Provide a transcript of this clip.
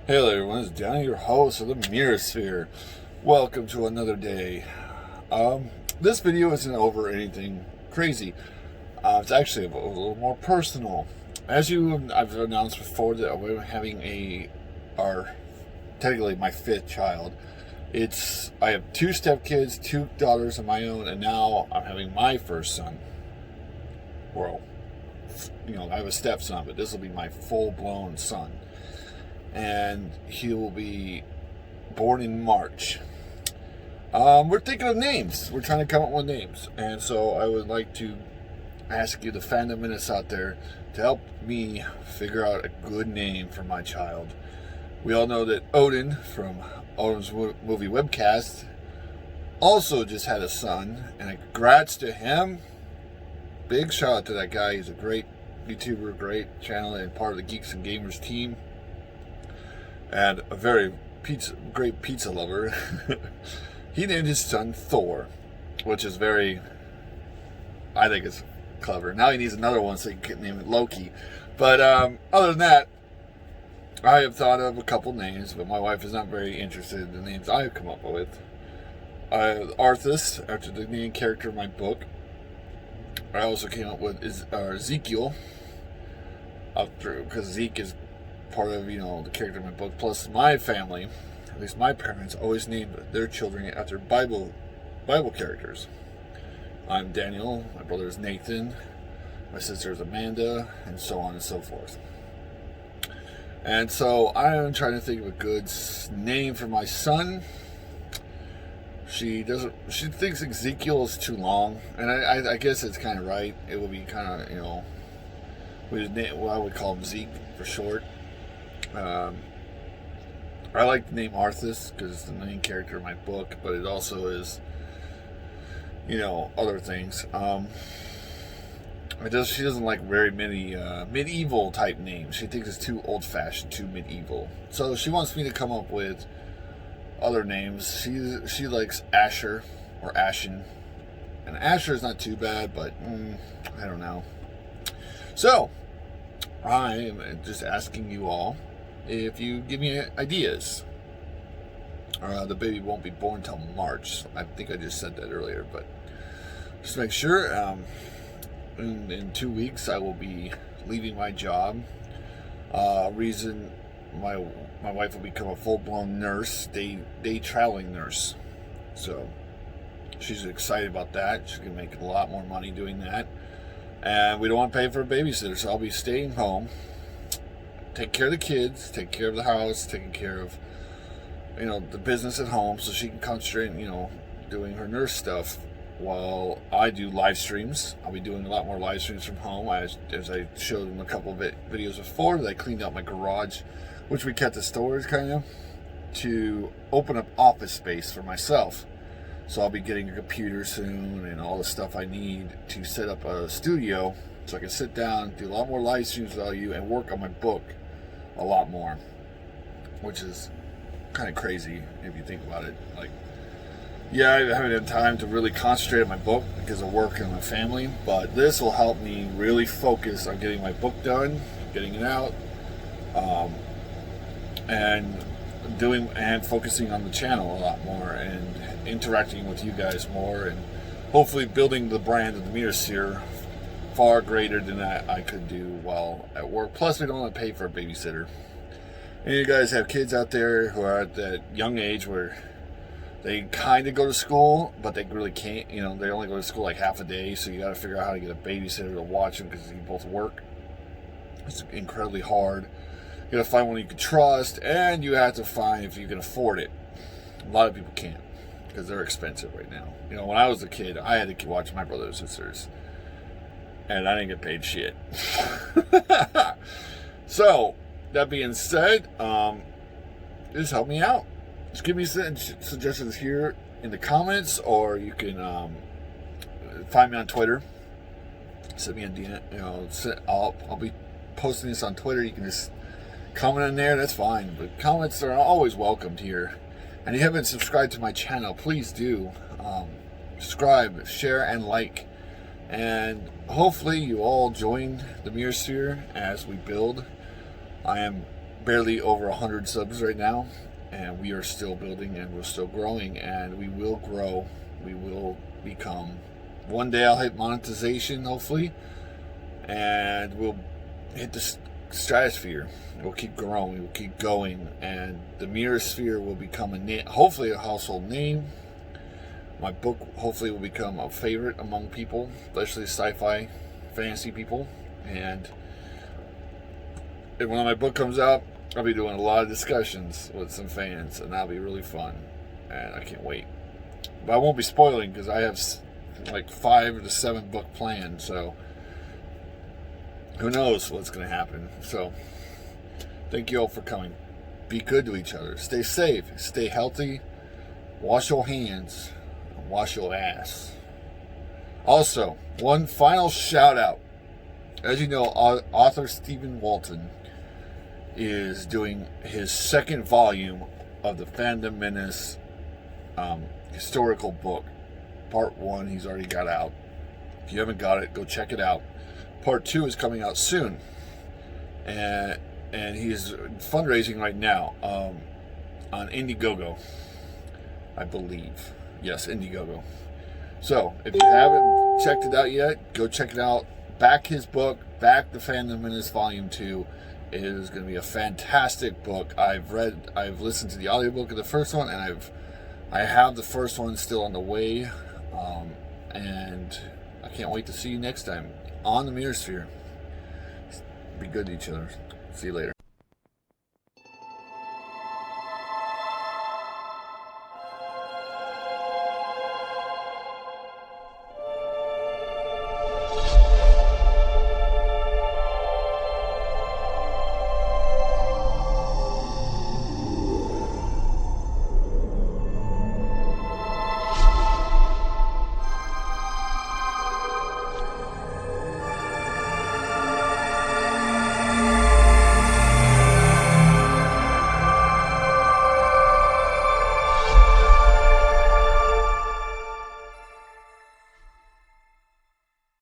Hey there, everyone. It's Danny, your host of the Menace. Welcome to another day. This video isn't over anything crazy. It's actually a little more personal. I've announced before that we're having technically my fifth child. I have two stepkids, two daughters of my own, and now I'm having my first son. Well, I have a stepson, but this will be my full-blown son. And he will be born in March. We're thinking of names. We're trying to come up with names. And so I would like to ask you, the Fandom Menace out there, to help me figure out a good name for my child. We all know that Odin from Odin's movie webcast also just had a son. And congrats to him. Big shout out to that guy. He's a great YouTuber, great channel, and part of the Geeks and Gamers team. And a very great pizza lover. He named his son Thor, which is I think it's clever. Now he needs another one so he can name it Loki. But other than that, I have thought of a couple names, but my wife is not very interested in the names I've come up with. Arthas, after the main character of my book. I also came up with Ezekiel, because Zeke is part of the character of my book. Plus, my family, at least my parents, always named their children after Bible characters. I'm Daniel, my brother is Nathan, my sister is Amanda, and so on and so forth. And so I'm trying to think of a good name for my son. She thinks Ezekiel is too long, and I guess it's kind of right. It would be kind of I would call him Zeke for short. I like the name Arthas because it's the main character of my book, but it also is, other things. She doesn't like very many medieval type names. She thinks it's too old-fashioned, too medieval. So she wants me to come up with other names. She likes Asher or Ashen, and Asher is not too bad, but I don't know. So I am just asking you all if you give me ideas. The baby won't be born until March. I think I just said that earlier, but just make sure. In 2 weeks, I will be leaving my job. Reason my wife will become a full-blown nurse, day traveling nurse. So she's excited about that. She's gonna make a lot more money doing that. And we don't want to pay for a babysitter, so I'll be staying home, take care of the kids, take care of the house, taking care of, the business at home, so she can concentrate, doing her nurse stuff while I do live streams. I'll be doing a lot more live streams from home, as I showed in a couple of videos before, that I cleaned out my garage, which we kept the storage kind of, to open up office space for myself. So I'll be getting a computer soon and all the stuff I need to set up a studio so I can sit down, do a lot more live streams without you, and work on my book a lot more, which is kind of crazy if you think about it. I haven't had time to really concentrate on my book because of work and my family, but this will help me really focus on getting my book done, getting it out, and focusing on the channel a lot more and interacting with you guys more, and hopefully building the brand of the Menace far greater than I could do while at work. Plus, we don't want to pay for a babysitter. And you guys have kids out there who are at that young age where they kind of go to school, but they really can't. They only go to school like half a day, so you got to figure out how to get a babysitter to watch them because you both work. It's incredibly hard. You got to find one you can trust, and you have to find if you can afford it. A lot of people can't because they're expensive right now. When I was a kid, I had to watch my brothers and sisters, and I didn't get paid shit. So, that being said, just help me out. Just give me suggestions here in the comments, or you can find me on Twitter. Send me a DM. I'll be posting this on Twitter. You can just comment on there. That's fine. But comments are always welcomed here. And if you haven't subscribed to my channel, please do. Subscribe, share, and like. And hopefully you all join the Menace as we build. I am barely over 100 subs right now, and we are still building and we're still growing, and we will grow. We will become. One day I'll hit monetization, hopefully, and we'll hit the stratosphere. We'll keep growing. We'll keep going, and the mirror sphere will become hopefully a household name. My book hopefully will become a favorite among people, especially sci-fi, fantasy people. And when my book comes out, I'll be doing a lot of discussions with some fans, and that'll be really fun. And I can't wait. But I won't be spoiling because I have like 5 to 7 book planned, so who knows what's going to happen. So thank you all for coming. Be good to each other. Stay safe. Stay healthy. Wash your hands. And wash your ass. Also, one final shout out. As you know, author Stephen Walton is doing his 2nd volume of the Fandom Menace historical book. Part 1 he's already got out. If you haven't got it, go check it out. Part 2 is coming out soon. And he's fundraising right now on Indiegogo, I believe. Yes, Indiegogo. So, if you haven't checked it out yet, go check it out. Back his book, back the Fandom Menace Volume 2. It is going to be a fantastic book. I've listened to the audiobook of the first one, and I have the first one still on the way. And I can't wait to see you next time on the Mirror Sphere. Be good to each other. See you later.